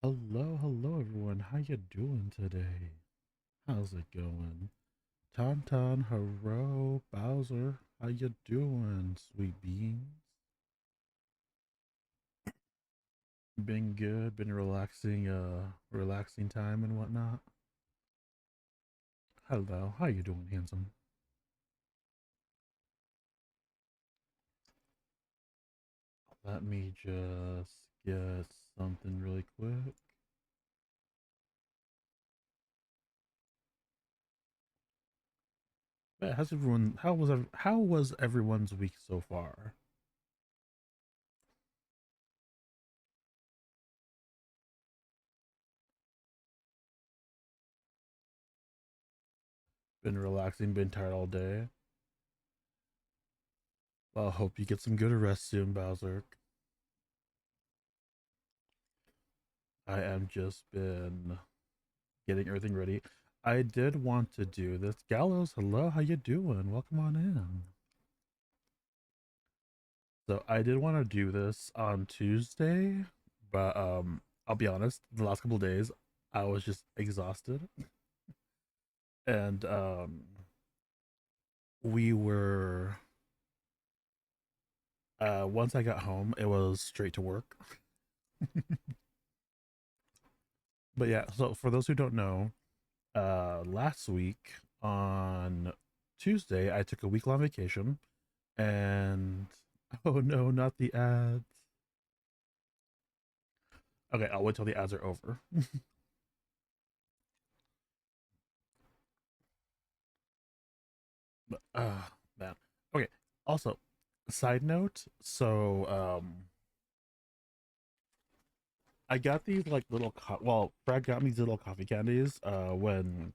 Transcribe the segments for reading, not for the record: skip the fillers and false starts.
Hello everyone. How you doing today? How's it going? Tauntaun, Haro, Bowser, how you doing, sweet beans? Been good, been relaxing time and whatnot. Hello, how you doing, handsome? Let me just get something really quick. How was everyone's week so far? Been relaxing, been tired all day. Well, hope you get some good rest soon, Bowser. I am just been getting everything ready. I did want to do this. Gallows, hello, how you doing? Welcome on in. So I did want to do this on Tuesday, but I'll be honest, the last couple days I was just exhausted. And we were once I got home, it was straight to work. But yeah, so for those who don't know, last week on Tuesday I took a week long vacation and oh no, not the ads. Okay, I'll wait till the ads are over. But man. Okay. Also, side note, so I got these like Brad got me these little coffee candies when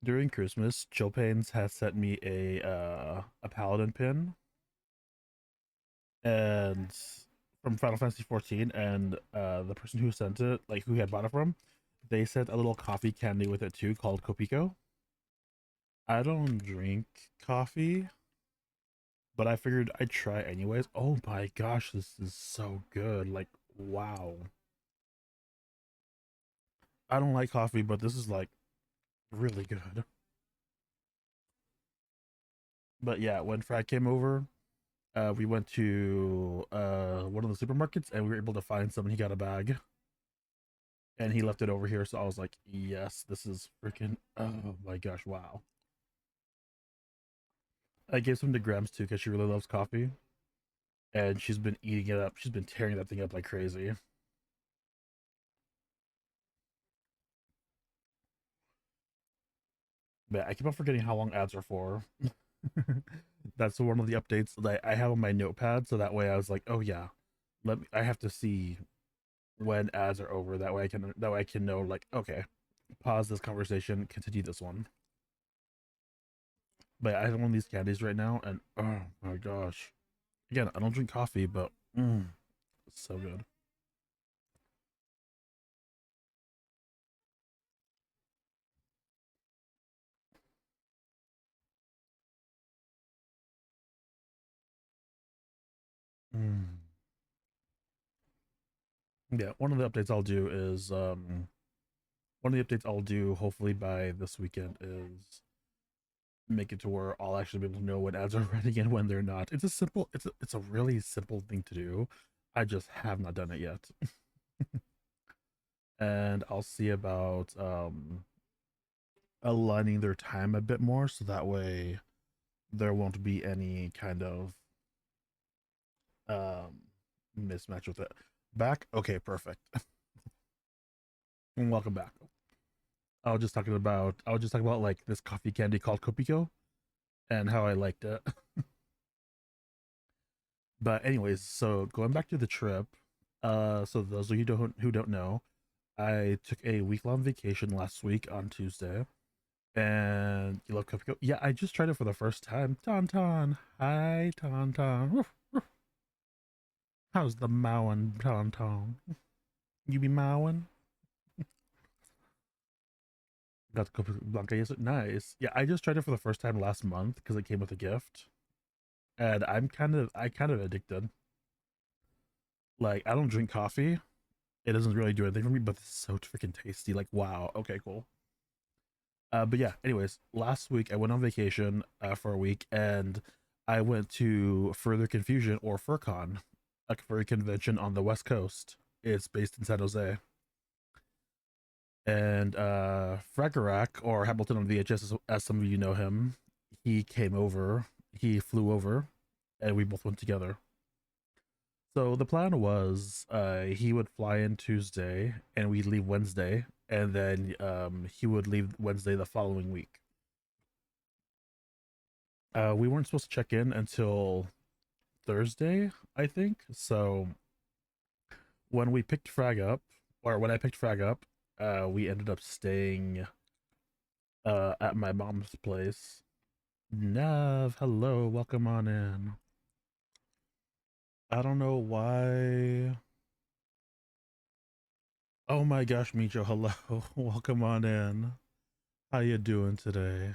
during Christmas, Chilpains has sent me a paladin pin and from Final Fantasy 14, and the person who sent it, like who had bought it from, they sent a little coffee candy with it too called Kopiko. I don't drink coffee, but I figured I'd try anyways. Oh my gosh, this is so good. Like, wow. I don't like coffee, but this is like really good. But yeah, when Frag came over, we went to one of the supermarkets and we were able to find some and he got a bag and he left it over here. So I was like, yes, this is freaking, oh my gosh, wow. I gave some to Grams too because she really loves coffee and she's been eating it up. She's been tearing that thing up like crazy. But I keep on forgetting how long ads are for. That's one of the updates that I have on my notepad. So that way I was like, oh yeah, I have to see when ads are over. That way I can know like, okay, pause this conversation, continue this one. But I have one of these candies right now, and oh my gosh. Again, I don't drink coffee, but it's so good. Mm. Yeah, one of the updates I'll do hopefully by this weekend is make it to where I'll actually be able to know when ads are running and when they're not. It's a really simple thing to do. I just have not done it yet. And I'll see about aligning their time a bit more so that way there won't be any kind of um mismatch with it. Back? Okay, perfect. And welcome back. I was just talking about like this coffee candy called Kopiko and how I liked it. But anyways, so going back to the trip, so those of you who don't know, I took a week long vacation last week on Tuesday, and you love Kopiko. Yeah, I just tried it for the first time. Tauntaun, hi Tauntaun. Woof, woof. How's the mowing, Tauntaun? You be mowing? Got the Copa Blanca yesterday. Nice. Yeah, I just tried it for the first time last month because it came with a gift, and I kind of addicted. Like I don't drink coffee, It doesn't really do anything for me, but it's so freaking tasty. Like, wow. Okay, cool. But yeah, anyways, last week I went on vacation for a week and I went to Further Confusion or FurCon, a furry convention on the West Coast. It's based in San Jose. And Fragarak, or Hamilton on VHS, as some of you know him, he came over, he flew over, and we both went together. So the plan was he would fly in Tuesday and we'd leave Wednesday, and then he would leave Wednesday the following week. We weren't supposed to check in until Thursday, I think. So when we picked Frag up, or when I picked Frag up, we ended up staying at my mom's place. Nav, hello, welcome on in. I don't know why. Oh my gosh, Micho, hello, welcome on in. How you doing today?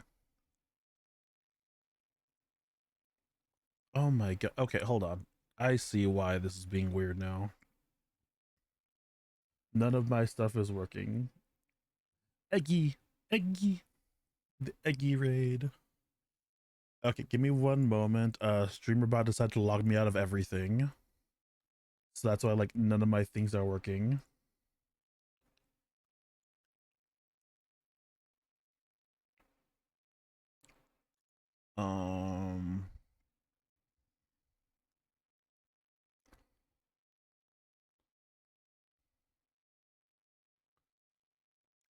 Oh my god. Okay, hold on. I see why this is being weird now. None of my stuff is working. Eggy, Eggy, the Eggy raid. Okay, give me one moment. StreamerBot decided to log me out of everything. So that's why like none of my things are working. Um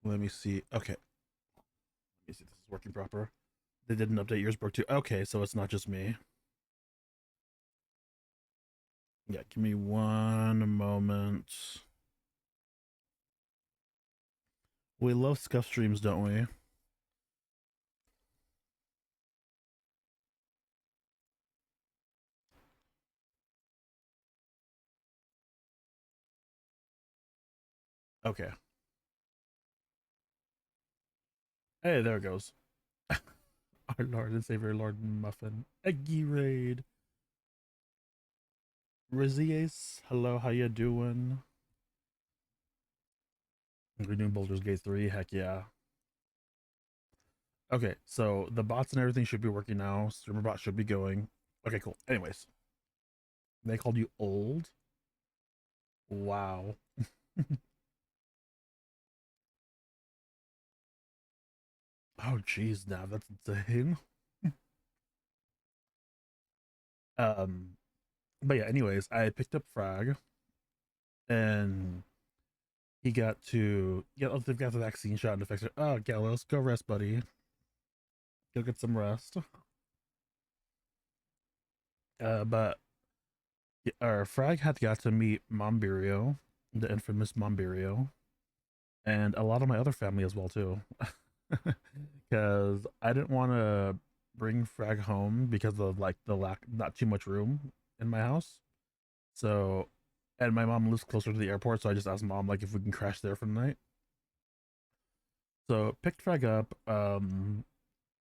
Let me see. Okay. Let me see if this is working proper. They didn't update yours broke too. Okay, so it's not just me. Yeah, give me one moment. We love scuff streams, don't we? Okay. Hey, there it goes. Our Lord and Savior, Lord Muffin. Eggy Raid. Rizies, hello, how you doing? We're doing Baldur's Gate 3, heck yeah. Okay, so the bots and everything should be working now. StreamerBot should be going. Okay, cool. Anyways, they called you old? Wow. Oh, jeez, now that's insane. um, but yeah, anyways, I picked up Frag and he got to get. Oh, they've got the vaccine shot and affects it. Oh, Gallows, go rest, buddy. Go get some rest. But our Frag had got to meet Mombirio, the infamous Mombirio, and a lot of my other family as well too. Because I didn't want to bring Frag home because of like the lack, not too much room in my house. So, and my mom lives closer to the airport, so I just asked mom like if we can crash there for the night. So picked Frag up.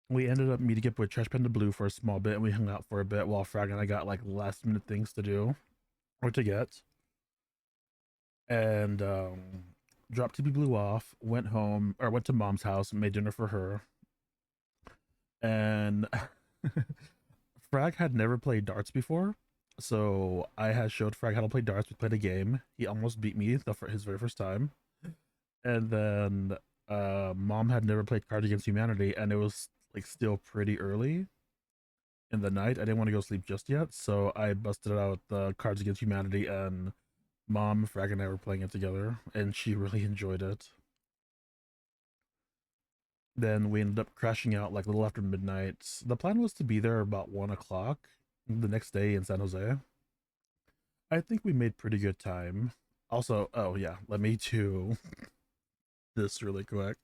We ended up meeting up with Trash Panda Blue for a small bit, and we hung out for a bit while Frag and I got like last minute things to do or to get. And dropped TP Blue off, went home or went to mom's house, made dinner for her, and Frag had never played darts before, so I had showed Frag how to play darts. We played a game. He almost beat me for his very first time, and then mom had never played Cards Against Humanity, and it was like still pretty early in the night. I didn't want to go sleep just yet, so I busted out the Cards Against Humanity, and mom, Frag, and I were playing it together, and she really enjoyed it. Then we ended up crashing out like a little after midnight. The plan was to be there about 1 o'clock the next day in San Jose. I think we made pretty good time. Also, oh yeah, let me do this really quick.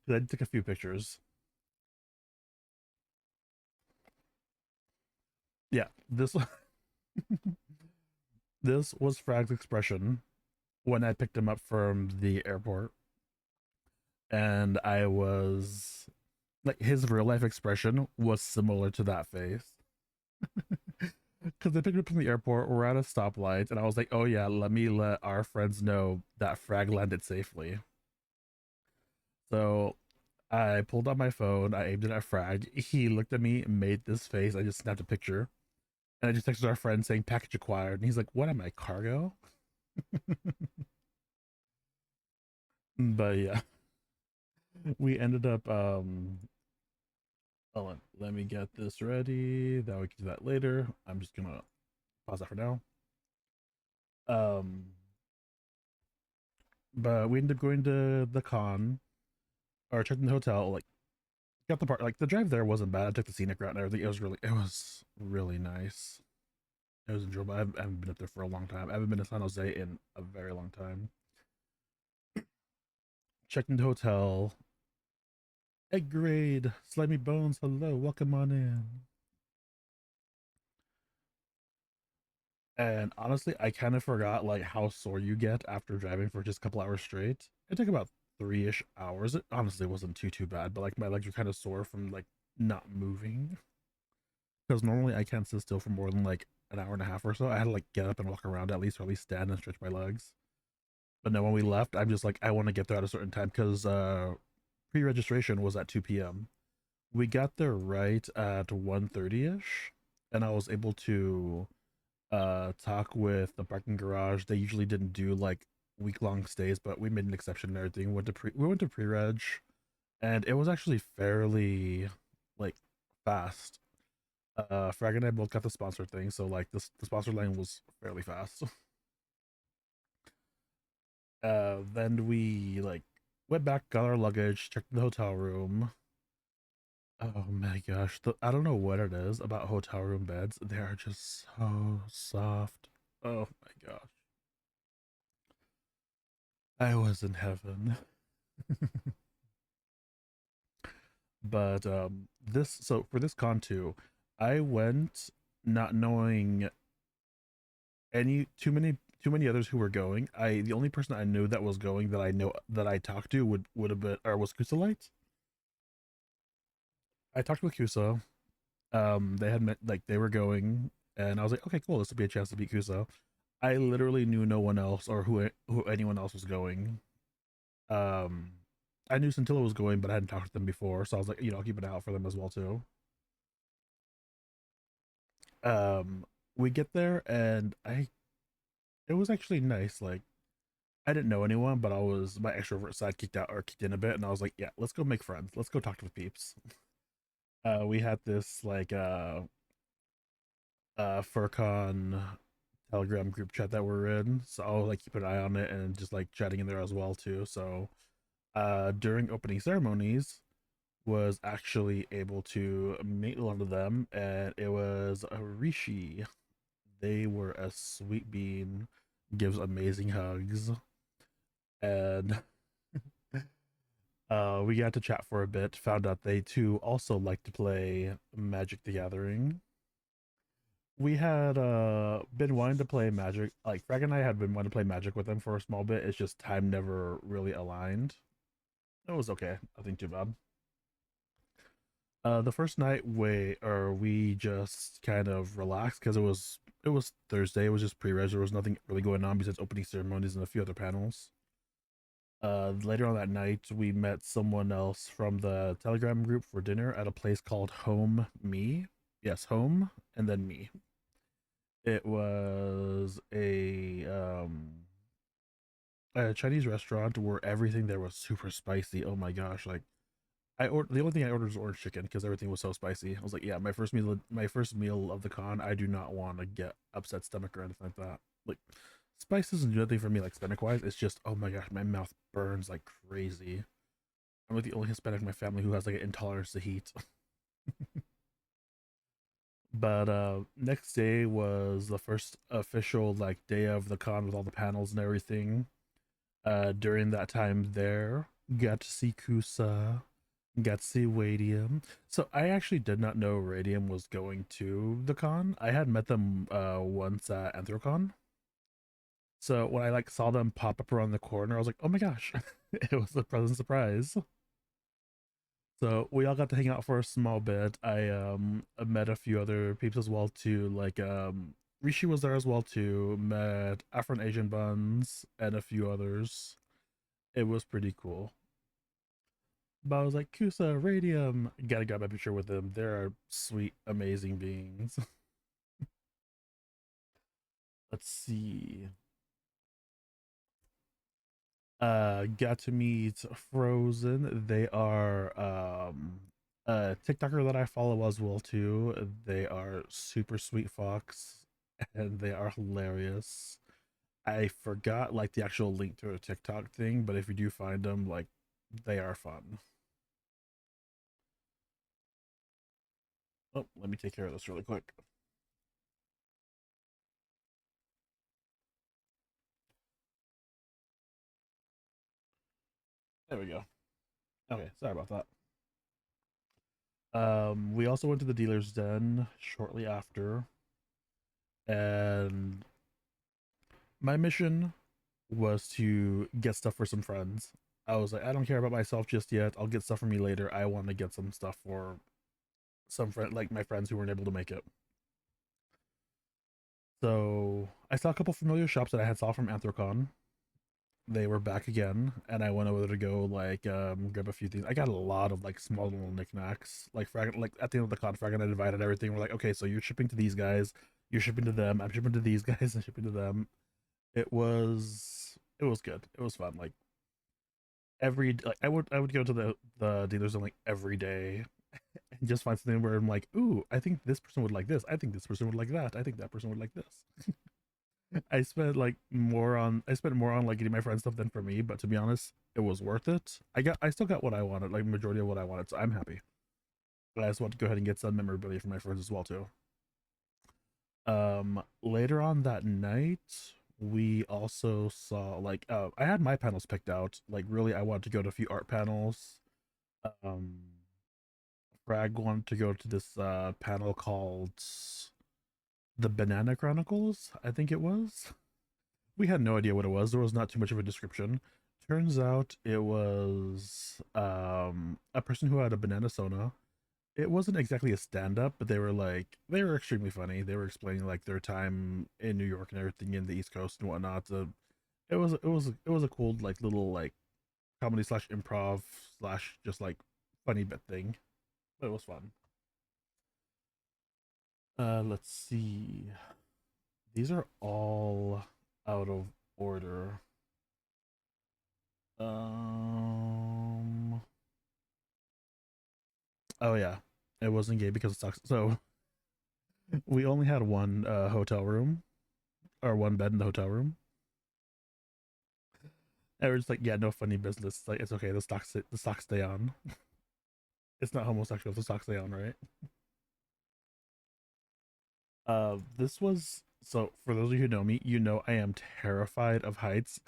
I took a few pictures. Yeah, this this was Frag's expression when I picked him up from the airport, and I was like, his real life expression was similar to that face. because they picked me up from the airport. We're at a stoplight, and I was like, "Oh yeah, let me let our friends know that Frag landed safely." So I pulled out my phone. I aimed it at Frag. He looked at me, made this face. I just snapped a picture, and I just texted our friend saying "package acquired," and he's like, "What am I, cargo?" But yeah, we ended up. Hold on, let me get this ready. That we can do that later. I'm just gonna pause that for now. Um, but we ended up going to the con or checking the hotel. Like, got the part. Like, the drive there wasn't bad. I took the scenic route and everything. It was really nice. It was enjoyable. I haven't been up there for a long time. I haven't been to San Jose in a very long time. Checked into hotel. Egg grade, slimy bones. Hello, welcome on in. And honestly, I kind of forgot like how sore you get after driving for just a couple hours straight. It took about 3-ish hours. It honestly wasn't too bad, but like my legs were kind of sore from like not moving. Because normally I can't sit still for more than like an hour and a half or so. I had to like get up and walk around at least, or at least stand and stretch my legs. But no, when we left, I'm just like I want to get there at a certain time because pre-registration was at 2 p.m. We got there right at 1:30ish, and I was able to talk with the parking garage. They usually didn't do like week-long stays, but we made an exception and everything. We went to pre-reg, and it was actually fairly like fast. Frag and I both got the sponsor thing, so like the sponsor line was fairly fast. Then we like went back, got our luggage, checked the hotel room. Oh my gosh, I don't know what it is about hotel room beds. They are just so soft. Oh my gosh, I was in heaven. But this so for this con too, I went not knowing too many others who were going. The only person I knew that was going that I know that I talked to would have been or was Kusalite. I talked with Kusa. They had met like they were going, and I was like, okay, cool, this would be a chance to beat Kusa. I literally knew no one else or who anyone else was going. Um, I knew Scintilla was going, but I hadn't talked to them before, so I was like, I'll keep an eye out for them as well too. Um, we get there, and it was actually nice. Like, I didn't know anyone, but my extrovert side kicked in a bit, and I was like, yeah, let's go make friends. Let's go talk to the peeps. We had this like Furcon Telegram group chat that we're in, so I'll like keep an eye on it and just like chatting in there as well too. So during opening ceremonies was actually able to meet one of them, and it was a Rishi. They were a sweet bean, gives amazing hugs, and we got to chat for a bit. Found out they too also like to play Magic the Gathering. We had been wanting to play Magic. Like Frag and I had been wanting to play Magic with them for a small bit. It's just time never really aligned. It was okay. Nothing too bad. The first night we just kind of relaxed because it was Thursday. It was just pre-reg. There was nothing really going on besides opening ceremonies and a few other panels. Later on that night, we met someone else from the Telegram group for dinner at a place called Home Me. Yes, Home and then Me. It was a Chinese restaurant where everything there was super spicy. Oh my gosh, like the only thing I ordered was orange chicken because everything was so spicy. I was like, yeah, my first meal of the con. I do not want to get upset stomach or anything like that. Like, spice isn't nothing for me, like stomach wise. It's just, oh my gosh, my mouth burns like crazy. I'm like the only Hispanic in my family who has like an intolerance to heat. But next day was the first official like day of the con with all the panels and everything. During that time there, got to see Kusa, got to see Radium. So I actually did not know Radium was going to the con. I had met them once at Anthrocon. So when I like saw them pop up around the corner, I was like, oh my gosh, it was a pleasant surprise. So we all got to hang out for a small bit. I met a few other peeps as well too. Like Rishi was there as well too. Met Afro Asian Buns and a few others. It was pretty cool. But I was like, Kusa, Radium, gotta grab a picture with them. They're sweet, amazing beings. Let's see. Got to meet Frozen. They are a TikToker that I follow as well too. They are super sweet fox and they are hilarious. I forgot like the actual link to a TikTok thing, but if you do find them, like they are fun. Oh, let me take care of this really quick. There we go. Okay, sorry about that. We also went to the dealer's den shortly after, and my mission was to get stuff for some friends. I was like, I don't care about myself just yet. I'll get stuff for me later. I want to get some stuff for some friend, like my friends who weren't able to make it. So I saw a couple familiar shops that I had saw from Anthrocon. They were back again, and I went over to go like grab a few things. I got a lot of like small little knickknacks. Like like at the end of the con, Frag and I divided everything. We're like, okay, so you're shipping to these guys, you're shipping to them, I'm shipping to these guys, and shipping to them. It was good. It was fun. Like every like I would go to the dealers like every day and just find something where I'm like, ooh, I think this person would like this. I think this person would like that. I think that person would like this. I spent more on like getting my friends stuff than for me, but to be honest, it was worth it. I still got what I wanted, like majority of what I wanted, so I'm happy. But I just want to go ahead and get some memorabilia for my friends as well too. Later on that night, we also saw like I had my panels picked out. Like really, I wanted to go to a few art panels. Um, Frag wanted to go to this panel called the Banana Chronicles, I think it was. We had no idea what it was. There was not too much of a description. Turns out it was a person who had a banana sona. It wasn't exactly a stand up, but they were extremely funny. They were explaining like their time in New York and everything in the East Coast and whatnot. So it was a cool like little like comedy slash improv slash just like funny bit thing. But it was fun. Let's see. These are all out of order. Um. Oh yeah, it wasn't gay because it sucks. So we only had one hotel room or one bed in the hotel room. And we're just like, yeah, no funny business. Like it's okay. The stocks stay on. It's not homosexual. The stocks stay on, right? This was so for those of you who know me, you know I am terrified of heights.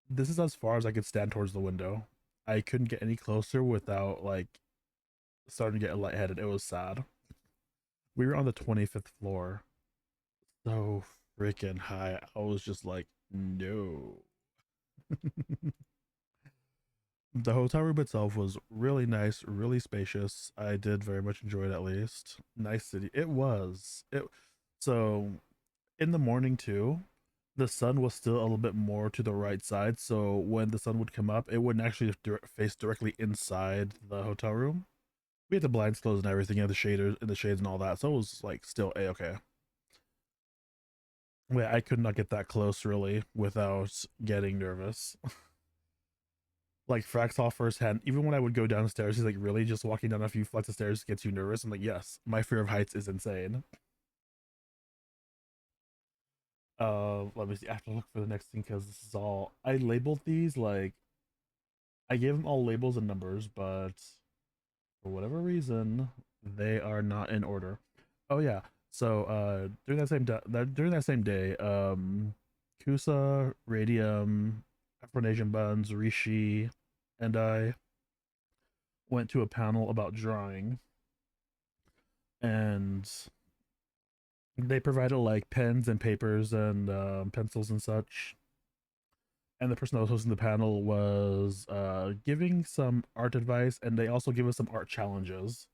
This is as far as I could stand towards the window. I couldn't get any closer without like starting to get lightheaded. It was sad. We were on the 25th floor, so freaking high. I was just like, no. The hotel room itself was really nice, really spacious. I did very much enjoy it at least. Nice city. It was. It so in the morning too, the sun was still a little bit more to the right side, so when the sun would come up, it wouldn't actually face directly inside the hotel room. We had the blinds closed and everything, and the shaders and the shades and all that, so it was like still a okay. Wait, I could not get that close really without getting nervous. Like Fraxall firsthand, even when I would go downstairs, he's like, really? Just walking down a few flights of stairs gets you nervous? I'm like, yes, my fear of heights is insane. Let me see. I have to look for the next thing because this is all I labeled these like I gave them all labels and numbers, but for whatever reason, they are not in order. Oh yeah. So during that same day, Kusa, Radium, Afronasian Buns, Rishi, and I went to a panel about drawing, and they provided like pens and papers and pencils and such. and the person that was hosting the panel was giving some art advice, and they also give us some art challenges.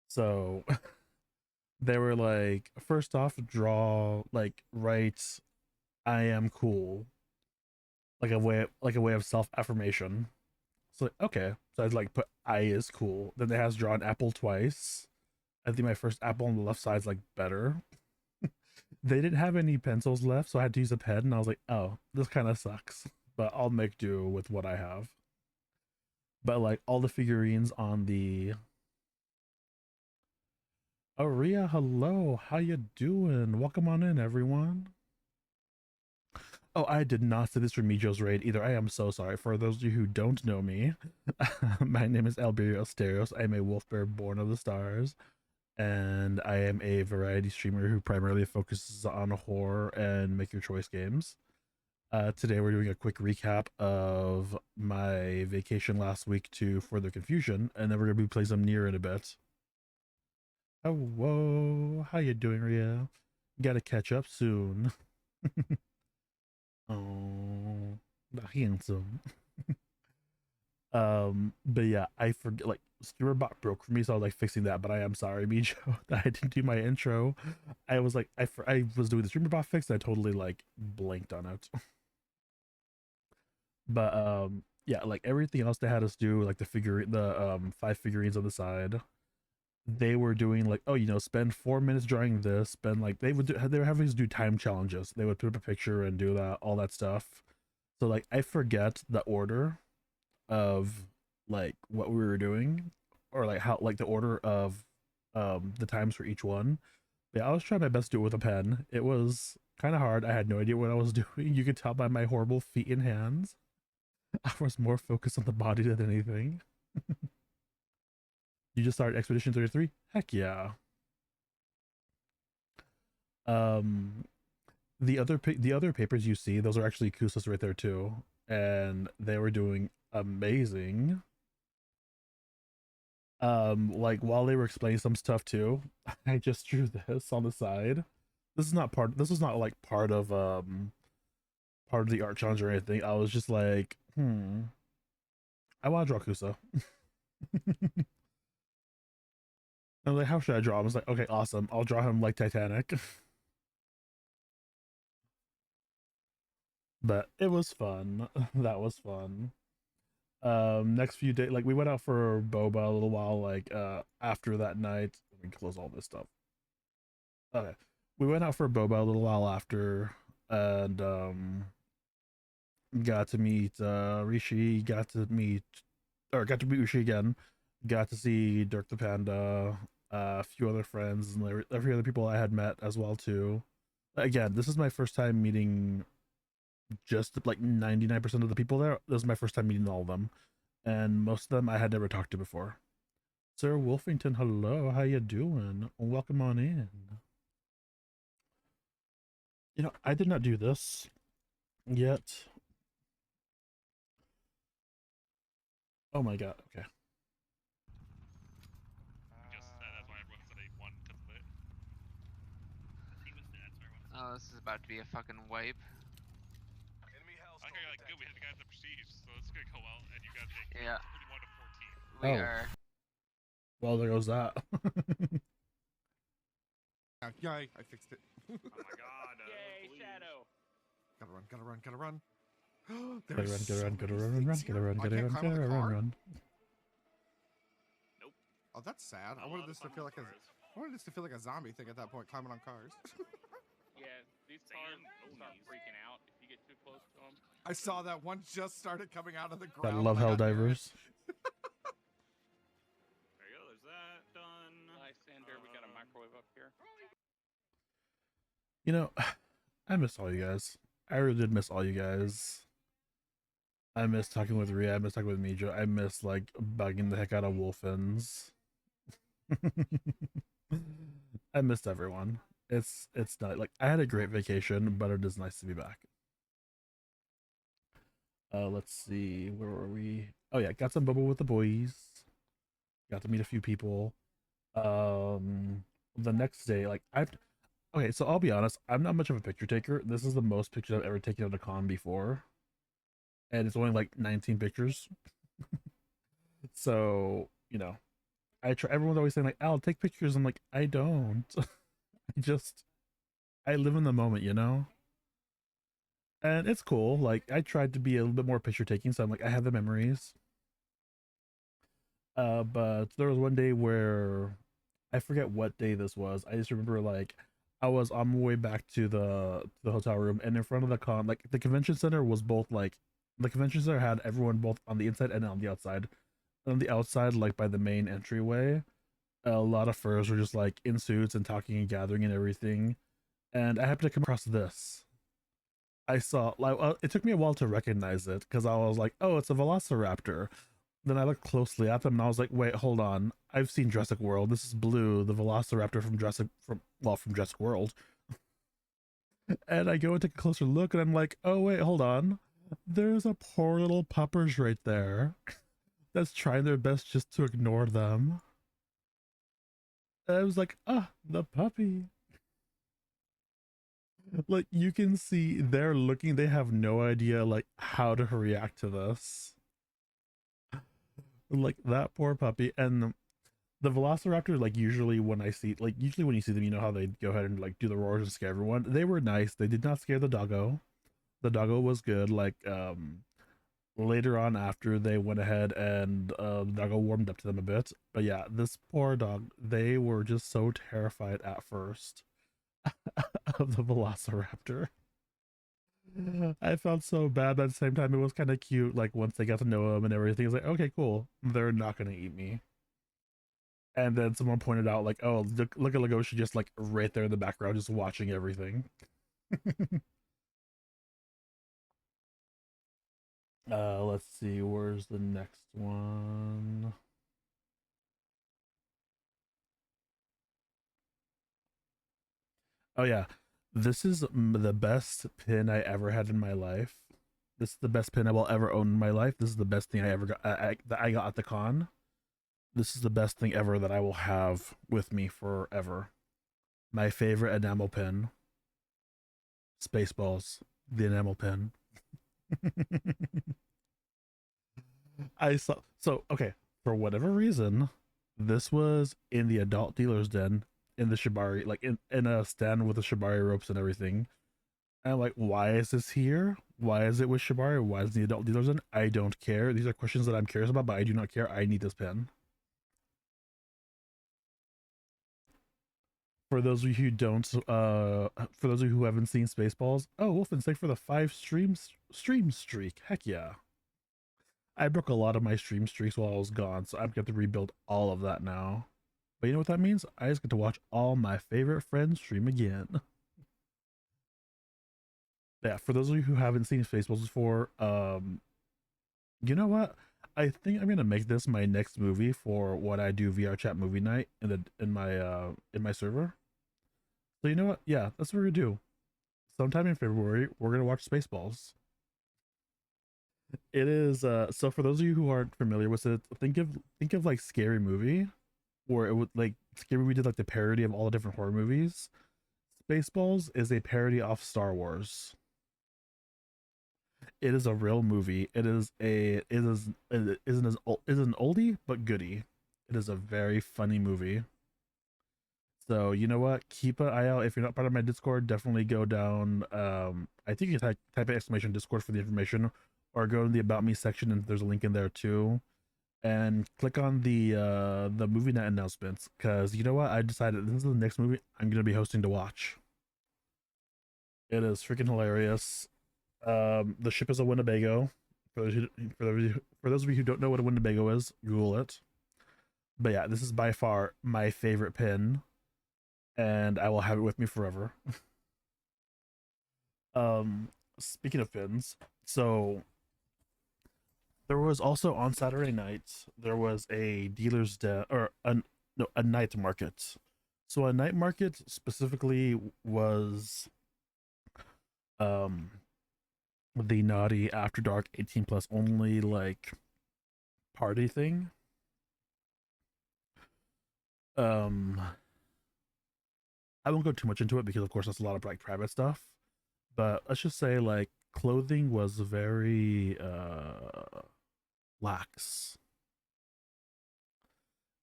So they were like, first off, draw, like, write I am cool, like a way of self affirmation. So like, okay, so I'd like put I is cool. Then they has draw an apple twice. I think my first apple on the left side's like better. They didn't have any pencils left, so I had to use a pen, and I was like, oh, this kind of sucks, but I'll make do with what I have. But like all the figurines on the Ria, hello, how you doing? Welcome on in, everyone. Oh, I did not say this for Mijo's raid either. I am so sorry. For those of you who don't know me, my name is Alberio Asterios. I am a wolf bear born of the stars, and I am a variety streamer who primarily focuses on horror and make your choice games. Today we're doing a quick recap of my vacation last week to further confusion, and then we're gonna be playing some Nier in a bit. Oh, whoa, how you doing, Ria? Gotta catch up soon. Oh, the handsome. But yeah, I forget, like, streamer bot broke for me, so I was like fixing that. But I am sorry, Mijo, that I didn't do my intro. I was like, I was doing the streamer bot fix, and I totally like blanked on it. But yeah, like everything else they had us do, like the 5 figurines on the side, they were doing like, oh, spend 4 minutes drawing this, spend like they were having us do time challenges. They would put up a picture and do that, all that stuff. So like I forget the order of like what we were doing, or like how, like the order of the times for each one. Yeah, I was trying my best to do it with a pen. It was kind of hard. I had no idea what I was doing. You could tell by my horrible feet and hands. I was more focused on the body than anything. You just started Expedition 33? Heck yeah. Um, the other papers you see, those are actually Kusas right there too, and they were doing amazing. Like while they were explaining some stuff too, I just drew this on the side. This is not like part of the art challenge or anything. I was just like, I want to draw Kusa. I was like, how should I draw him? I was like, okay, awesome. I'll draw him like Titanic. But it was fun. That was fun. Next few days, like we went out for boba a little while, like after that night. Let me close all this stuff. Okay. We went out for boba a little while after, and got to meet Rishi, got to meet Rishi again, got to see Dirk the Panda, a few other friends, and every other people I had met as well too. Again, this is my first time meeting just like 99% of the people there. This is my first time meeting all of them, and most of them I had never talked to before. Sir Wolfington, hello, how you doing? Welcome on in. I did not do this yet. Oh my god, okay. Oh, this is about to be a fucking wipe. Okay, like, good, we had the guys at Prestige, so it's gonna go well, and you guys get Yeah. 31 to 14. We Oh. are. Well, there goes that. Yay, I fixed it. Oh my god. Yay, Shadow. Gotta run, gotta run, gotta run. Gotta run, gotta run, gotta run, run. Nope. Oh, that's sad. I wanted this to feel like a zombie thing at that point, climbing on cars. Yeah, these cars start freaking out if you get too close to them. I saw that one just started coming out of the That ground. love when I hell got near it. divers. There you go, there's that done. Nice, Sander. We got a microwave up here. I miss all you guys. I really did miss all you guys. I miss talking with Ria. I miss talking with Mijo. I miss like bugging the heck out of Wolfins. I missed everyone. It's not like I had a great vacation, but it is nice to be back. Let's see, where were we? Oh yeah, got some bubble with the boys. Got to meet a few people. The next day, like okay, so I'll be honest, I'm not much of a picture taker. This is the most pictures I've ever taken at a con before, and it's only like 19 pictures. So I try. Everyone's always saying like, "I'll take pictures." I'm like, I don't. I live in the moment. And it's cool. Like I tried to be a little bit more picture taking, so I'm like, I have the memories. But there was one day where I forget what day this was. I just remember like I was on my way back to the hotel room, and in front of the like the convention center was both like the convention center had everyone both on the inside and on the outside. On the outside, like by the main entryway, a lot of furs were just like in suits and talking and gathering and everything. And I happened to come across this. I saw like it took me a while to recognize it because I was like, oh, it's a velociraptor. Then I looked closely at them and I was like, wait, hold on. I've seen Jurassic World. This is Blue, the velociraptor from Jurassic World. And I go and take a closer look and I'm like, oh wait, hold on. There's a poor little puppers right there that's trying their best just to ignore them. And I was like, the puppy. Like you can see they're looking, they have no idea like how to react to this. Like that poor puppy. And the velociraptor, like usually when you see them, you know how they go ahead and like do the roars and scare everyone. They were nice. They did not scare the doggo. The doggo was good. Like later on after they went ahead and the doggo warmed up to them a bit. But yeah, this poor dog, they were just so terrified at first of the velociraptor. I felt so bad, but at the same time it was kind of cute. Like once they got to know him and everything, it's like, okay, cool, they're not gonna eat me. And then someone pointed out like, oh, look at Legoshi just like right there in the background just watching everything. Let's see, where's the next one? Oh yeah, this is the best pin I ever had in my life. This is the best pin I will ever own in my life. This is the best thing I ever got that I got at the con. This is the best thing ever that I will have with me forever. My favorite enamel pin. Spaceballs, the enamel pin. I saw so okay, for whatever reason, this was in the adult dealer's den in the Shibari, like in a stand with the Shibari ropes and everything. And I'm like, why is this here? Why is it with Shibari? Why is the adult dealers in? I don't care. These are questions that I'm curious about, but I do not care. I need this pin. For those of you who don't, for those of you who haven't seen Spaceballs, oh, Wolfen, thanks for the 5 stream streak. Heck yeah. I broke a lot of my stream streaks while I was gone, so I've got to rebuild all of that now. But you know what that means? I just get to watch all my favorite friends stream again. Yeah, for those of you who haven't seen Spaceballs before, you know what? I think I'm gonna make this my next movie for what I do VR chat movie night in my server. So you know what? Yeah, that's what we're gonna do. Sometime in February, we're gonna watch Spaceballs. It is so for those of you who aren't familiar with it, think of like Scary Movie, where it would like Scary Movie did like the parody of all the different horror movies. Spaceballs is a parody of Star Wars. It is a real movie. It is an oldie but goodie. It is a very funny movie. So you know what? Keep an eye out. If you're not part of my Discord, definitely go down. I think you can type an exclamation Discord for the information, or go to the About Me section and there's a link in there too. And click on the movie night announcements, because you know what? I decided this is the next movie I'm gonna be hosting to watch. It is freaking hilarious. The ship is a Winnebago. For those of you who don't know what a Winnebago is, Google it. But yeah, this is by far my favorite pin, and I will have it with me forever. Speaking of pins, so there was also on Saturday night there was a dealer's a night market. So a night market specifically was the naughty after dark 18 plus only like party thing. I won't go too much into it because of course that's a lot of like private stuff. But let's just say like clothing was very lax.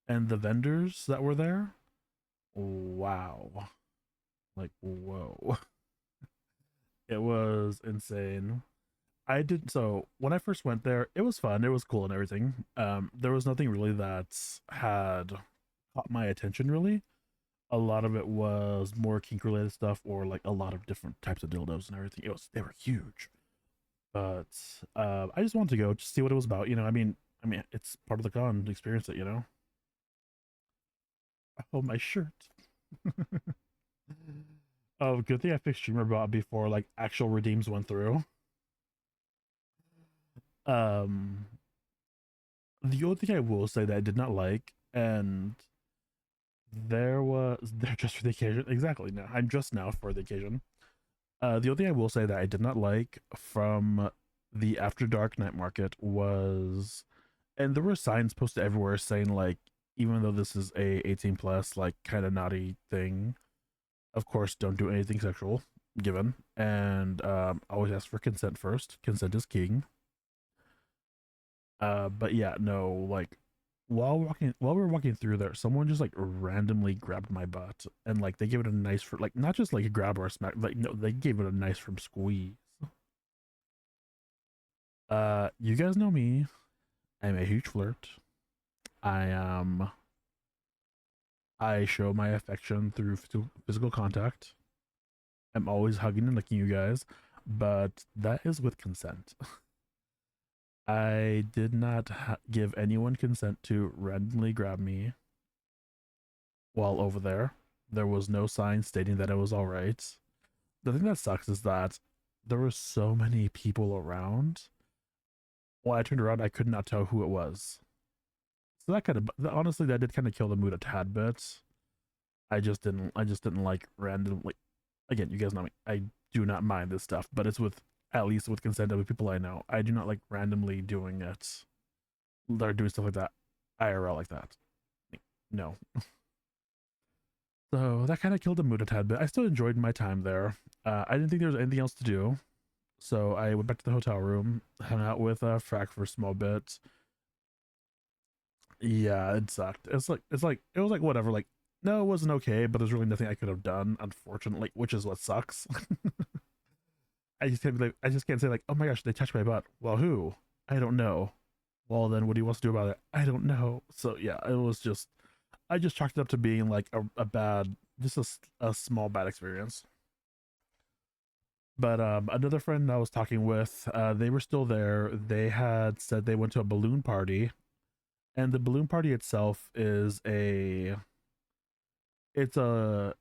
And the vendors that were there, wow. Like whoa. It was insane. I did so when I first went there, it was fun, it was cool and everything. There was nothing really that had caught my attention really. A lot of it was more kink related stuff or like a lot of different types of dildos and everything. They were huge. But I just wanted to go just see what it was about, you know. I mean it's part of the con to experience it, you know. Oh, my shirt. Oh, good thing I fixed StreamerBot before like actual redeems went through. Um, the only thing I will say that I did not like, and they're just for the occasion. Exactly. No, I'm just now for the occasion. The only thing I will say that I did not like from the After Dark night market was, and there were signs posted everywhere saying like, even though this is a 18 plus like kind of naughty thing, of course don't do anything sexual given, and always ask for consent first. Consent is king. But yeah, no, like while we were walking through there, someone just like randomly grabbed my butt and like they gave it a nice for like not just like a grab or a smack, like no, they gave it a nice from squeeze. You guys know me. I'm a huge flirt. I show my affection through physical contact. I'm always hugging and licking you guys, but that is with consent. I did not give anyone consent to randomly grab me while over there. There was no sign stating that it was all right. The thing that sucks is that there were so many people around. When I turned around, I could not tell who it was. So that kind of, honestly, that did kind of kill the mood a tad bit. I just didn't like random, like, again, you guys know me. I do not mind this stuff, but it's with, at least with consent of people I know. I do not like randomly doing it. They're doing stuff like that, IRL like that. No. So that kind of killed the mood a tad bit. I still enjoyed my time there. I didn't think there was anything else to do. So I went back to the hotel room, hung out with Frack for a small bit. Yeah, it sucked. It was like whatever. Like, no, it wasn't okay, but there's really nothing I could have done, unfortunately, which is what sucks. I just can't say like, oh my gosh, they touched my butt. Well, who? I don't know. Well, then what do you want to do about it? I don't know. So yeah, it was just, I just chalked it up to being like a bad, just a small bad experience. But another friend I was talking with, they were still there. They had said they went to a balloon party, and the balloon party itself is it's a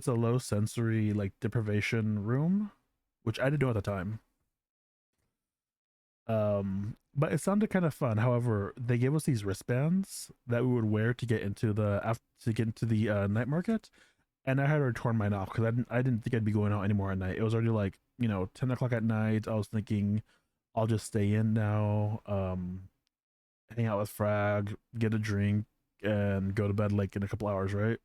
low sensory like deprivation room, which I didn't know at the time. But it sounded kind of fun. However, they gave us these wristbands that we would wear to get into the night market, and I had already torn mine off because I didn't think I'd be going out anymore at night. It was already like 10 o'clock at night. I was thinking I'll just stay in now, hang out with Frag, get a drink, and go to bed like in a couple hours, right?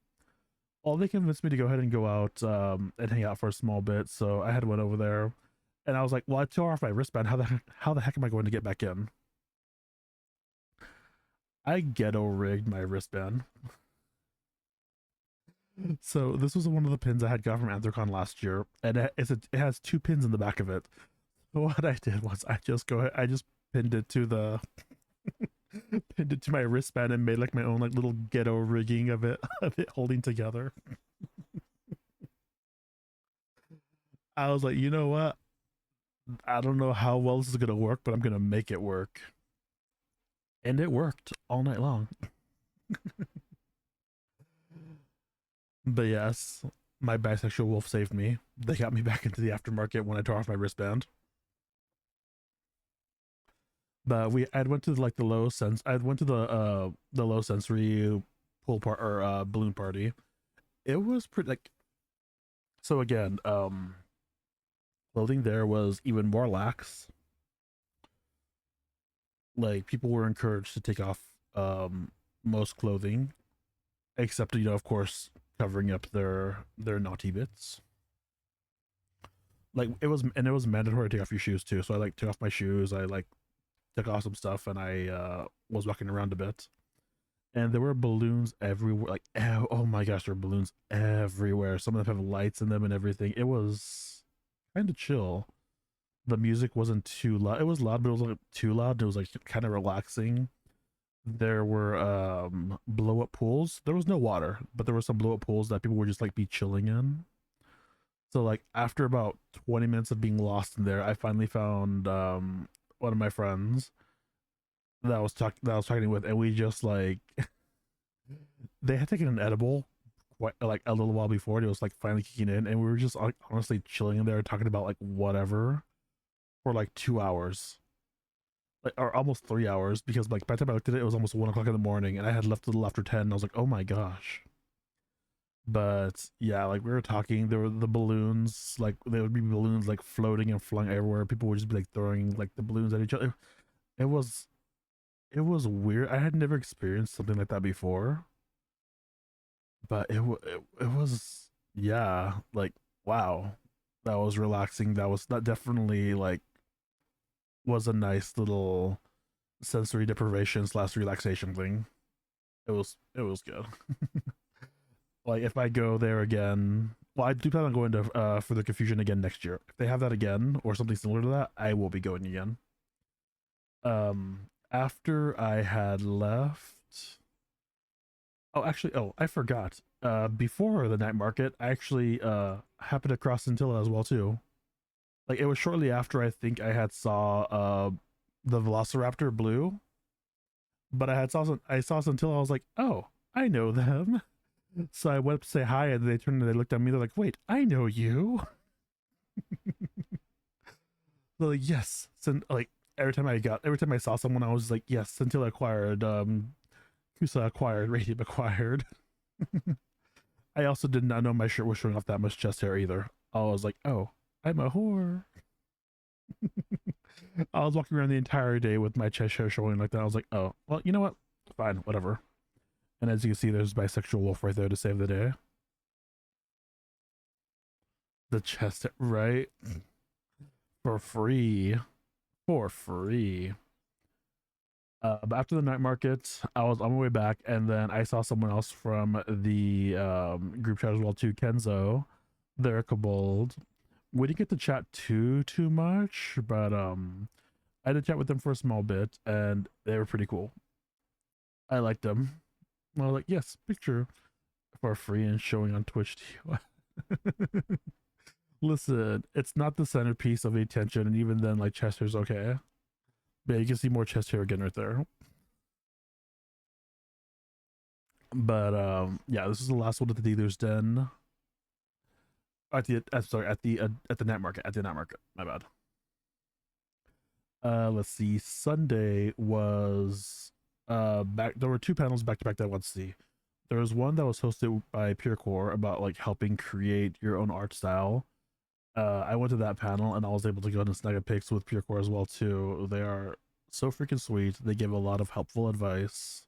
Well, they convinced me to go ahead and go out and hang out for a small bit, so I had went over there, and I was like, "Well, I tore off my wristband. How the heck am I going to get back in?" I ghetto rigged my wristband. So this was one of the pins I had got from Anthrocon last year, and it has two pins in the back of it. So what I did was I just pinned it to the pinned it to my wristband and made like my own like little ghetto rigging of it holding together. I was like, you know what? I don't know how well this is gonna work, but I'm gonna make it work. And it worked all night long. But yes, my bisexual wolf saved me. They got me back into the aftermarket when I tore off my wristband. But I went to like the low sensory pool part or balloon party. It was pretty like, so again, clothing there was even more lax. Like people were encouraged to take off most clothing, except of course covering up their naughty bits. Like it was mandatory to take off your shoes too. So I like took off my shoes. I like took off some stuff, and I was walking around a bit. And there were balloons everywhere. Like, oh my gosh, there were balloons everywhere. Some of them have lights in them and everything. It was kind of chill. The music wasn't too loud. It was loud, but it wasn't too loud. It was like kind of relaxing. There were blow up pools. There was no water, but there were some blow up pools that people would just like be chilling in. So like after about 20 minutes of being lost in there, I finally found one of my friends that I was talking with, and we just like they had taken an edible quite like a little while before, and it was like finally kicking in, and we were just like honestly chilling in there talking about like whatever for like 2 hours, like or almost 3 hours, because like by the time I looked at it, it was almost 1 o'clock in the morning, and I had left a little after 10. And I was like, oh my gosh. But yeah, like we were talking, there were the balloons, like there would be balloons like floating and flying everywhere. People would just be like throwing like the balloons at each other. It was weird. I had never experienced something like that before, but it was, yeah, like wow, that was relaxing. That definitely like was a nice little sensory deprivation slash relaxation thing. It was good. Like if I go there again, well, I do plan on going to Further Confusion again next year. If they have that again or something similar to that, I will be going again. After I had left, I forgot. Before the night market, I actually happened to cross Scintilla as well too. Like it was shortly after I think I had saw the Velociraptor Blue, but I saw Scintilla. I was like, oh, I know them. So I went up to say hi, and they turned and they looked at me. They're like, wait, I know you. They're like, yes. So, like every time I saw someone, I was like, yes, until I acquired, Kusa acquired, Radium acquired. I also did not know my shirt was showing off that much chest hair either. I was like, oh, I'm a whore. I was walking around the entire day with my chest hair showing like that. I was like, oh, well, you know what? Fine, whatever. And as you can see, there's Bisexual Wolf right there to save the day. The chest, right? For free. For free. But after the night market, I was on my way back, and then I saw someone else from the group chat as well too, Kenzo. They're a kobold. We didn't get to chat too much, but I had to chat with them for a small bit, and they were pretty cool. I liked them. I was like, yes, picture for free and showing on Twitch to you. Listen, it's not the centerpiece of the attention, and even then, like, chest hair's okay. But yeah, you can see more chest hair again right there. But yeah, this is the last one at the Dealer's Den. At the night market. At the night market. My bad. Let's see. Sunday was back. There were 2 panels back to back that I want to see. There was one that was hosted by Purecore about like helping create your own art style. I went to that panel and I was able to go and snag a pics with Purecore as well too. They are so freaking sweet. They give a lot of helpful advice,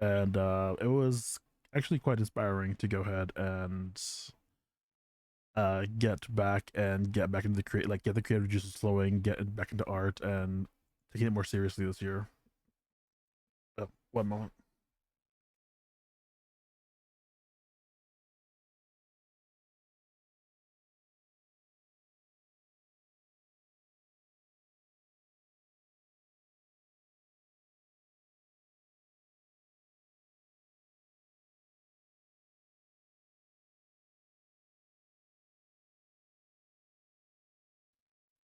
and it was actually quite inspiring to go ahead and get back into the get the creative juices flowing, get back into art, and taking it more seriously this year. Oh, one moment.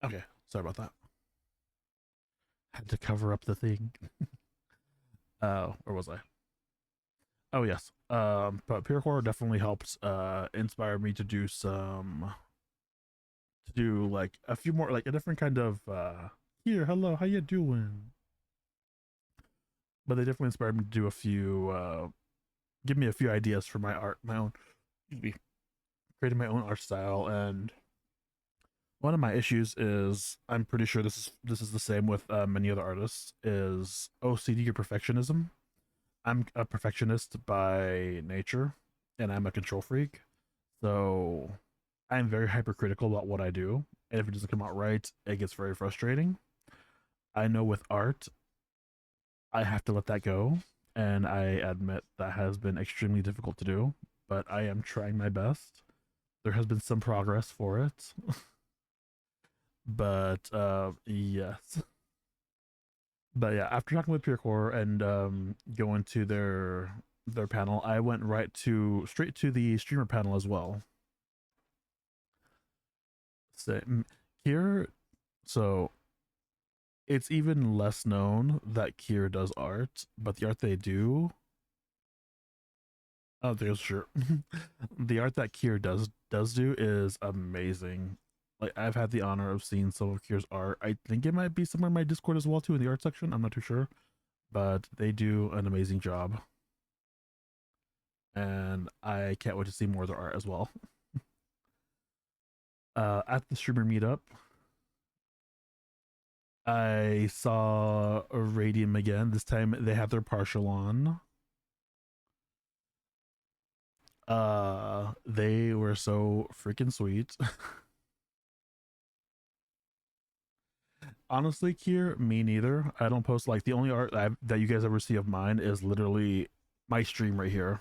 Okay, sorry about that. Had to cover up the thing. Where was I? Oh yes. But Purecore definitely helped inspire me to do like a few more, like a different kind of here, hello, how you doing? But they definitely inspired me to do a few give me a few ideas for my art, my own, excuse me, creating my own art style. And one of my issues is, I'm pretty sure this is the same with many other artists, is OCD or perfectionism. I'm a perfectionist by nature, and I'm a control freak, so I'm very hypercritical about what I do. And if it doesn't come out right, it gets very frustrating. I know with art, I have to let that go, and I admit that has been extremely difficult to do, but I am trying my best. There has been some progress for it. But yes. But yeah, after talking with Purecore and going to their panel, I went straight to the streamer panel as well. So here, so it's even less known that Kier does art, but the art they do. Oh, there's sure. The art that Kier does do is amazing. Like I've had the honor of seeing some of Kier's art. I think it might be somewhere in my Discord as well too in the art section. I'm not too sure, but they do an amazing job, and I can't wait to see more of their art as well. At the streamer meetup, I saw Radium again. This time they have their partial on. They were so freaking sweet. Honestly, Kier, me neither. I don't post like the only art that you guys ever see of mine is literally my stream right here.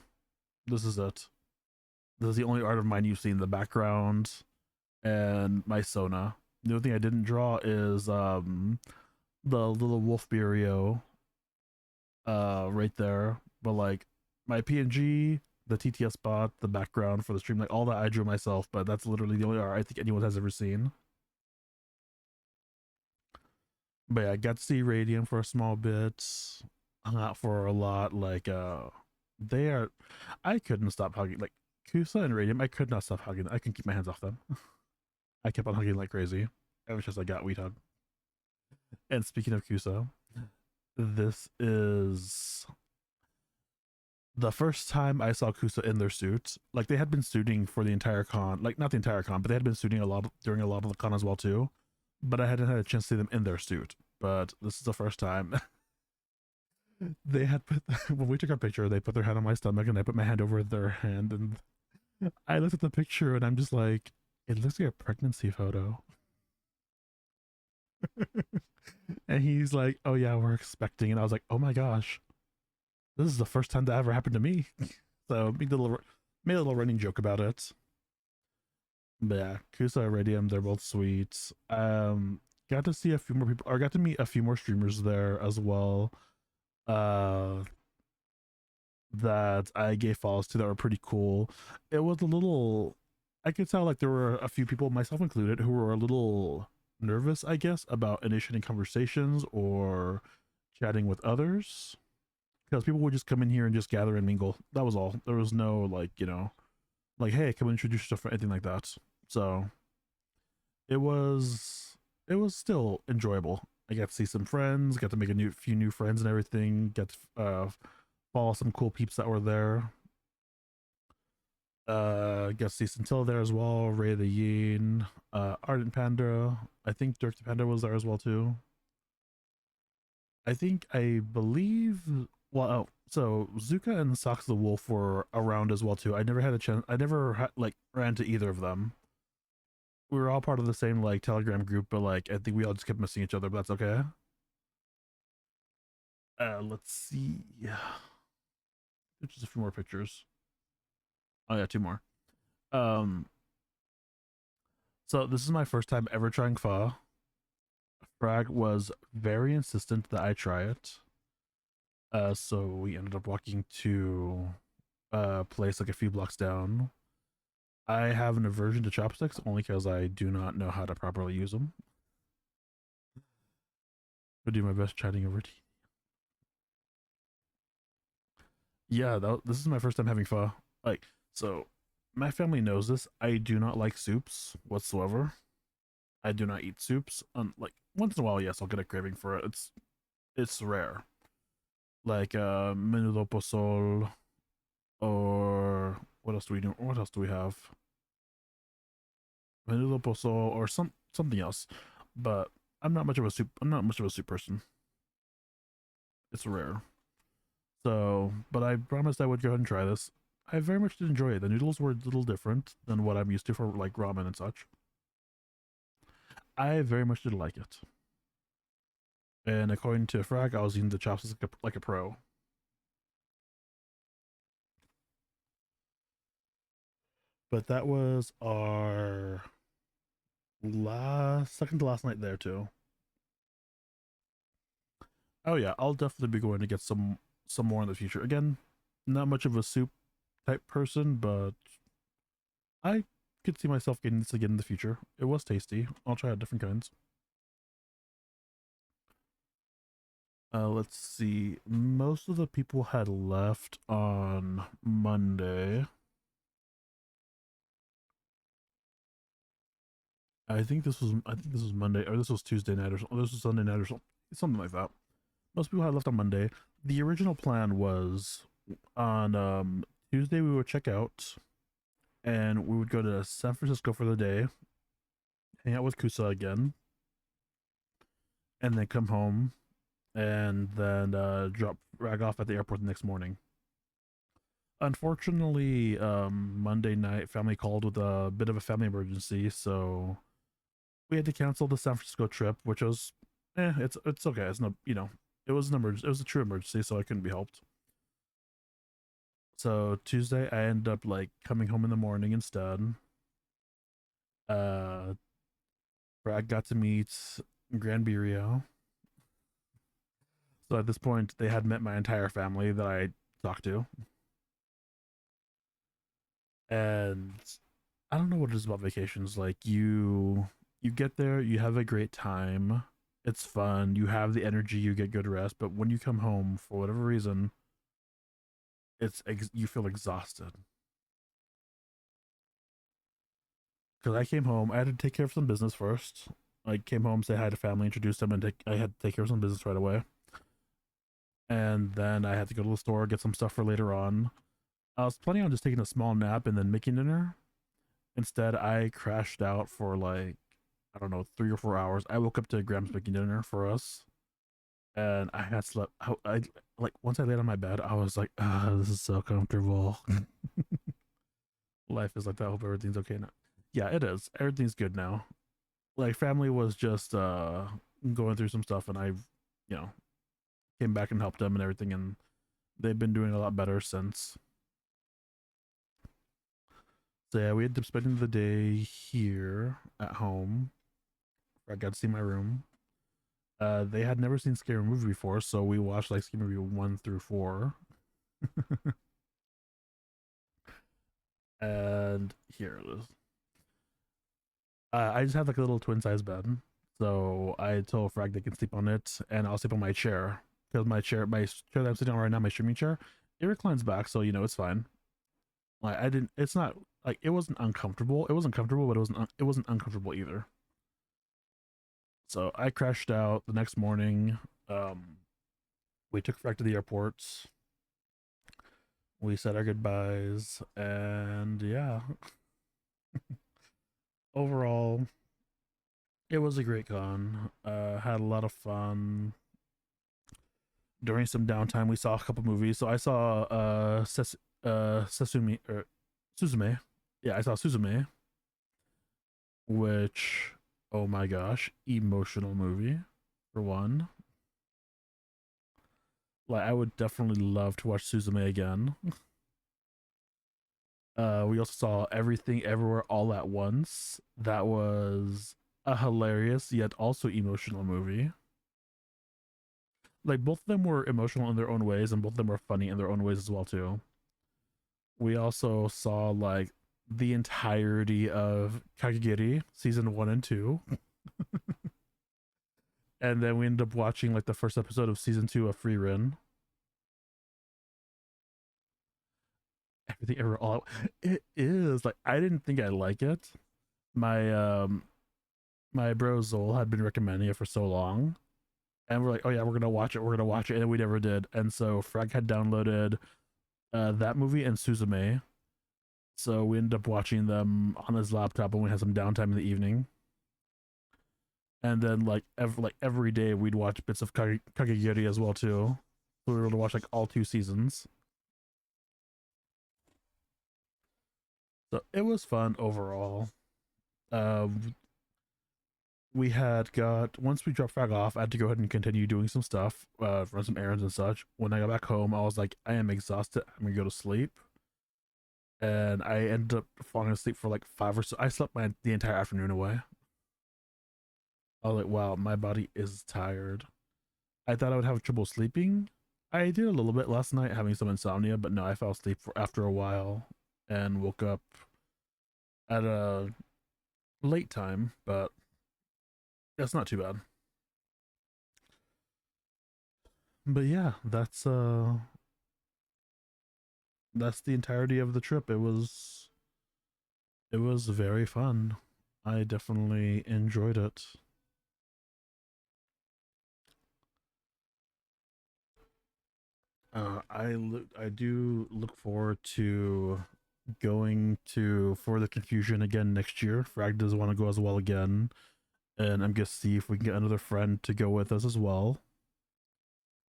This is it. This is the only art of mine you've seen, the background and my Sona. The only thing I didn't draw is the little wolf Burio right there. But like my PNG, the TTS bot, the background for the stream, like all that I drew myself, but that's literally the only art I think anyone has ever seen. But yeah, I got to see Radium for a small bit. Hung out for a lot. Like they are, I couldn't stop hugging. Like Kusa and Radium, I could not stop hugging. I couldn't keep my hands off them. I kept on hugging like crazy. Ever since I got weed hug. And speaking of Kusa, this is the first time I saw Kusa in their suit. Like they had been suiting for the entire con, like not the entire con, but they had been suiting a lot during a lot of the con as well too. But I hadn't had a chance to see them in their suit. But this is the first time. They had put when we took our picture, they put their hand on my stomach and I put my hand over their hand, and I looked at the picture and I'm just like, it looks like a pregnancy photo. And he's like, oh yeah, we're expecting, and I was like, oh my gosh, this is the first time that ever happened to me. So made a little running joke about it. But yeah, Kusa, Iridium, they're both sweet. Got to see a few more people, or got to meet a few more streamers there as well. That I gave follows to that were pretty cool. It was a little, I could tell like there were a few people, myself included, who were a little nervous, I guess, about initiating conversations or chatting with others, because people would just come in here and just gather and mingle. That was all. There was no like, you know, like, hey, come introduce yourself or anything like that. So it was still enjoyable. I got to see some friends, got to make a few new friends and everything. Got to follow some cool peeps that were there. Got to see Scintilla there as well, Ray the Yin, Ardent Panda. I think Dirk the Panda was there as well too. I believe, well, oh, so Zuka and Sox the Wolf were around as well too. I never had a chance, I never like ran to either of them. We were all part of the same like Telegram group, but like I think we all just kept missing each other, but that's okay. Let's see. Just a few more pictures. Oh yeah, two more. So this is my first time ever trying pho. Frag was very insistent that I try it. So we ended up walking to a place like a few blocks down. I have an aversion to chopsticks only because I do not know how to properly use them. I'll do my best chatting over tea. Yeah, this is my first time having pho. Like, so my family knows this. I do not like soups whatsoever. I do not eat soups. Like once in a while, yes, I'll get a craving for it. It's rare. Like menudo pozol, or what else do we do? What else do we have? Menudo pozol or something else. But I'm not much of a soup person. It's rare. So, but I promised I would go ahead and try this. I very much did enjoy it. The noodles were a little different than what I'm used to for like ramen and such. I very much did like it. And according to Frag, I was using the chopsticks like a pro. But that was our second to last night there too. Oh yeah, I'll definitely be going to get some more in the future. Again, not much of a soup type person, but I could see myself getting this again in the future. It was tasty. I'll try out different kinds. Let's see. Most of the people had left on Monday. I think this was Monday, or this was Tuesday night, or this was Sunday night, or something like that. Most people had left on Monday. The original plan was on Tuesday we would check out, and we would go to San Francisco for the day, hang out with Kusa again, and then come home, and then drop Rag off at the airport the next morning. Unfortunately, Monday night family called with a bit of a family emergency, so we had to cancel the San Francisco trip, which was, it's okay. It's not, it was an emergency. It was a true emergency, so I couldn't be helped. So Tuesday, I ended up like coming home in the morning instead. Brad got to meet Gran Birio. So at this point, they had met my entire family that I talked to. And I don't know what it is about vacations. Like you get there, you have a great time, it's fun, you have the energy, you get good rest, but when you come home for whatever reason, you feel exhausted. Because I came home, I had to take care of some business first. I came home, say hi to family, introduce them, and I had to take care of some business right away. And then I had to go to the store, get some stuff for later on. I was planning on just taking a small nap and then making dinner. Instead, I crashed out for like, I don't know, 3 or 4 hours. I woke up to Graham's making dinner for us, and I had slept. I like once I laid on my bed, I was like, this is so comfortable. Life is like that. I hope everything's okay now. Yeah, it is. Everything's good now. Like family was just going through some stuff, and I, came back and helped them and everything, and they've been doing a lot better since. So yeah, we ended up spending the day here at home. I got to see my room. They had never seen Scary Movie before, so we watched like Scary Movie 1 through 4. And here it is. I just have like a little twin size bed, so I told Frag they can sleep on it, and I'll sleep on my chair because my chair that I'm sitting on right now, my streaming chair, it reclines back, so it's fine. Like it's not like it wasn't uncomfortable. It wasn't comfortable, but it wasn't uncomfortable either. So I crashed out the next morning. We took Frag to the airport. We said our goodbyes, and yeah. Overall, it was a great con. Had a lot of fun. During some downtime, we saw a couple movies. So I saw Suzume. Yeah, I saw Suzume, which, oh my gosh, emotional movie for one. Like I would definitely love to watch Suzume again. We also saw Everything Everywhere All at Once. That was a hilarious yet also emotional movie. Like both of them were emotional in their own ways, and both of them were funny in their own ways as well too. We also saw like the entirety of Kakegiri season 1 and 2. And then we ended up watching like the first episode of season 2 of Frieren. Everything ever all it is like I didn't think I'd like it. My my bro Zol had been recommending it for so long, and we're like, oh yeah, we're gonna watch it, and we never did. And so Frag had downloaded that movie and Suzume, so we ended up watching them on his laptop when we had some downtime in the evening. And then like every day we'd watch bits of Kakegiri as well too, so we were able to watch like all 2 seasons. So it was fun overall. Um, we had got once we dropped Frag off, I had to go ahead and continue doing some stuff, run some errands and such. When I got back home, I was like, I am exhausted. I'm gonna go to sleep, and I ended up falling asleep for like 5 or so. I slept the entire afternoon away. I was like, wow, my body is tired. I thought I would have trouble sleeping. I did a little bit last night, having some insomnia, but no, I fell asleep after a while and woke up at a late time, but that's not too bad. But yeah, that's the entirety of the trip. It was very fun. I definitely enjoyed it. I do look forward to going to Further Confusion again next year. Frag does want to go as well again, and I'm gonna see if we can get another friend to go with us as well.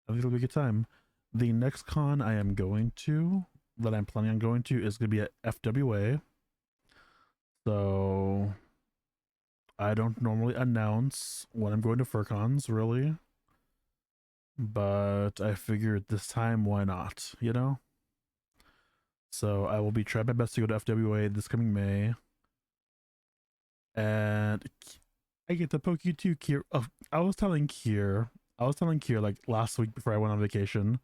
I think it'll be a good time. The next con I am going to, that I'm planning on going to, is gonna be at FWA. So I don't normally announce when I'm going to FurCons, really. But I figured this time, why not, you know? So I will be trying my best to go to FWA this coming May. And I get to poke you too, Kier. Oh, I was telling Kier like last week before I went on vacation,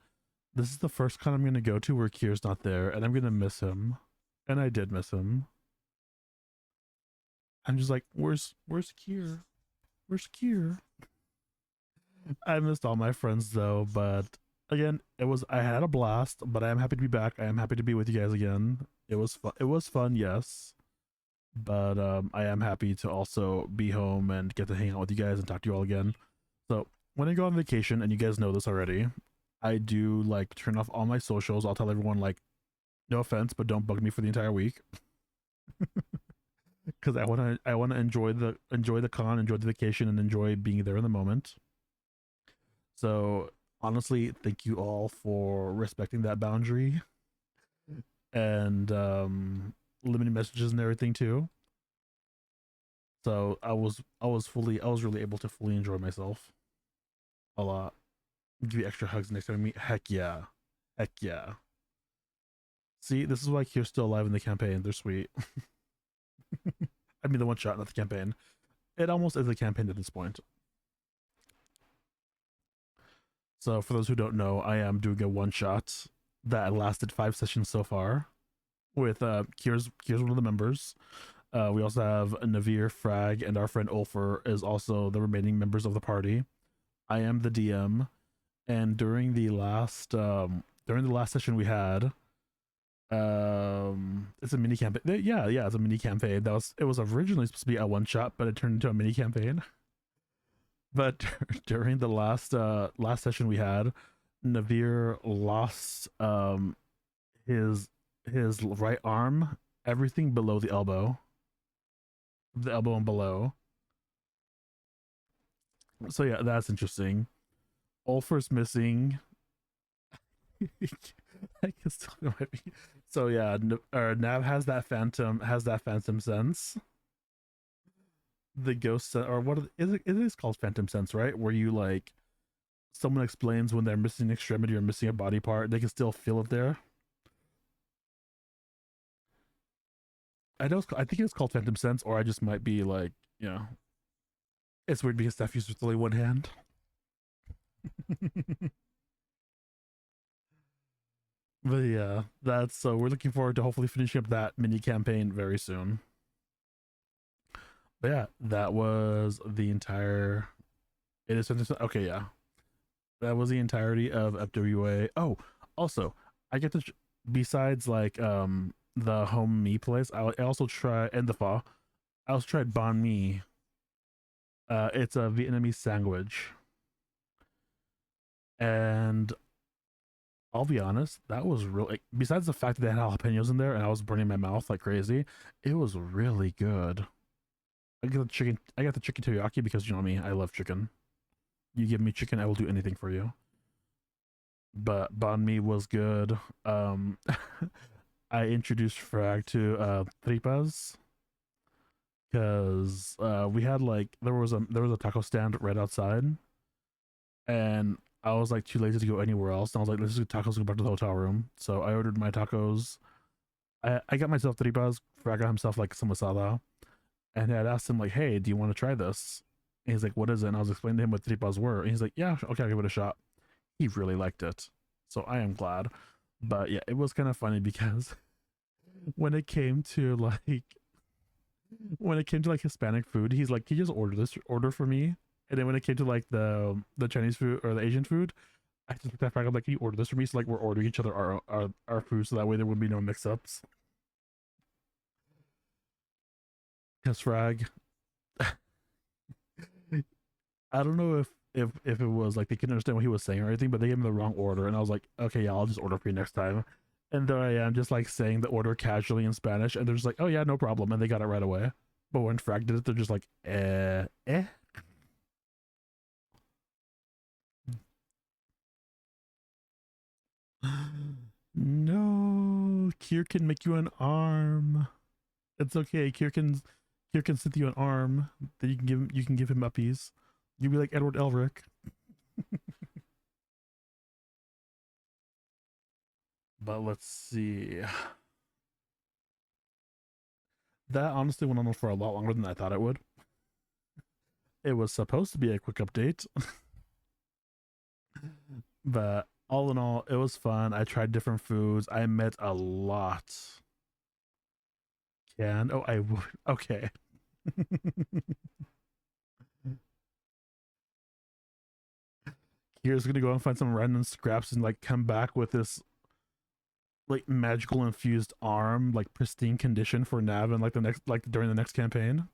this is the first con I'm going to go to where Kier's not there, and I'm going to miss him. And I did miss him. I'm just like, where's Kier? Where's Kier? I missed all my friends though, but again, I had a blast, but I am happy to be back. I am happy to be with you guys again. It was fun. It was fun, yes. But I am happy to also be home and get to hang out with you guys and talk to you all again. So when I go on vacation, and you guys know this already, I do like turn off all my socials. I'll tell everyone like, no offense, but don't bug me for the entire week. Because I wanna enjoy the con, enjoy the vacation, and enjoy being there in the moment. So honestly, thank you all for respecting that boundary and limiting messages and everything too. So I was really able to fully enjoy myself a lot. Give you extra hugs next time we meet. Heck yeah. Heck yeah. See, this is why Kier's still alive in the campaign. They're sweet. I mean the one shot, not the campaign. It almost is a campaign at this point. So for those who don't know, I am doing a one shot that lasted 5 sessions so far with Kier's one of the members. We also have Navir, Frag, and our friend Ulfer is also the remaining members of the party. I am the DM, and during the last session we had, it's a mini campaign. Yeah, it's a mini campaign. It was originally supposed to be a one shot, but it turned into a mini campaign. But during the last session we had, Navir lost his right arm, everything below the elbow and below. So yeah, that's interesting. Ulfer's missing. I guess it might be. So yeah, Nav has that phantom sense. The ghost, or what is it? It is called phantom sense, right? Where you like, someone explains when they're missing an extremity or missing a body part, they can still feel it there. I think it's called phantom sense, or I just might be like, you know, it's weird because stuff used with only one hand. But yeah, that's so we're looking forward to hopefully finishing up that mini campaign very soon. But yeah, that was the entire. It is okay. Yeah, that was the entirety of FWA. Oh, also, I get to besides like the home me place. I also try and the pho. I also tried banh mi. It's a Vietnamese sandwich, and I'll be honest, that was really. Besides the fact that they had jalapenos in there, and I was burning my mouth like crazy, it was really good. I got the chicken teriyaki because you know me, I love chicken. You give me chicken, I will do anything for you. But banh mi was good. I introduced Frag to tripas because we had like there was a taco stand right outside, and I was like too lazy to go anywhere else. And I was like, let's just get tacos, go back to the hotel room. So I ordered my tacos. I got myself tripas. Frag got himself like some asada, and I had asked him like, hey, do you want to try this? And he's like, what is it? And I was explaining to him what tripas were, and he's like, yeah, okay, I'll give it a shot. He really liked it, so I am glad. But yeah, it was kind of funny because when it came to like Hispanic food, he's like, can you just order for me? And then when it came to like the Chinese food or the Asian food, I just looked at Frag, I'm like, can you order this for me? So like we're ordering each other our food, so that way there would be no mix-ups. Because Frag, I don't know if it was like they couldn't understand what he was saying or anything, but they gave me the wrong order, and I was like, okay, yeah, I'll just order for you next time. And there I am, just like saying the order casually in Spanish, and they're just like, oh yeah, no problem, and they got it right away. But when Frag did it, they're just like, eh. No, Kier can make you an arm. It's okay. Kier can send you an arm that you can give him uppies. You'll be like Edward Elric. But let's see. That honestly went on for a lot longer than I thought it would. It was supposed to be a quick update. But all in all, it was fun. I tried different foods. I met a lot. Oh, I would. Okay. Here's gonna go and find some random scraps and like come back with this like magical infused arm, like pristine condition for Nav and like during the next campaign.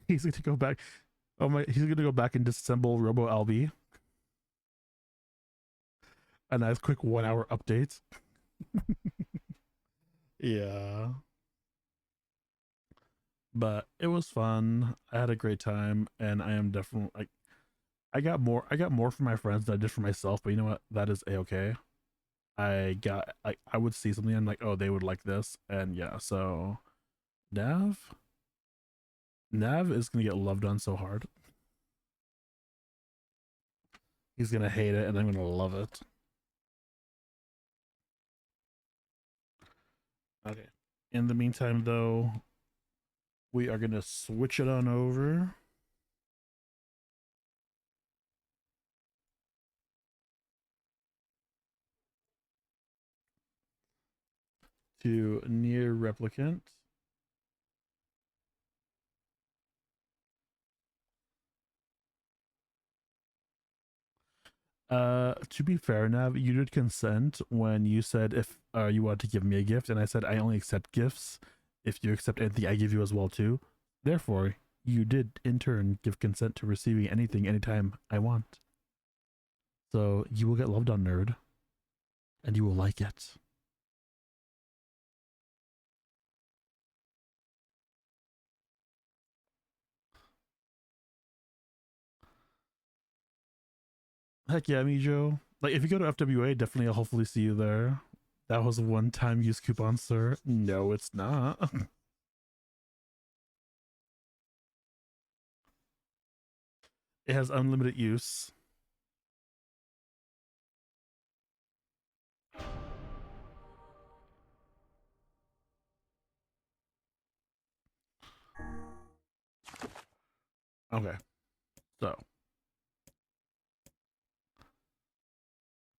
He's gonna go back. Oh my! He's gonna go back and disassemble Robo LB. A nice quick 1 hour update. Yeah. But it was fun. I had a great time, and I am definitely like I got more from my friends than I did for myself, but you know what? That is a-okay. I would see something and like, oh, they would like this, and yeah, so Nav is gonna get loved on so hard. He's gonna hate it, and I'm gonna love it. Okay. In the meantime, though, we are gonna switch it on over to Nier Replicant. To be fair, Nav, you did consent when you said if you wanted to give me a gift, and I said I only accept gifts if you accept anything I give you as well too. Therefore, you did in turn give consent to receiving anything anytime I want. So you will get loved on, nerd, and you will like it. Heck yeah, Mijo. Like if you go to FWA, definitely I'll hopefully see you there. That was a one-time use coupon, sir. No, it's not. It has unlimited use. Okay. So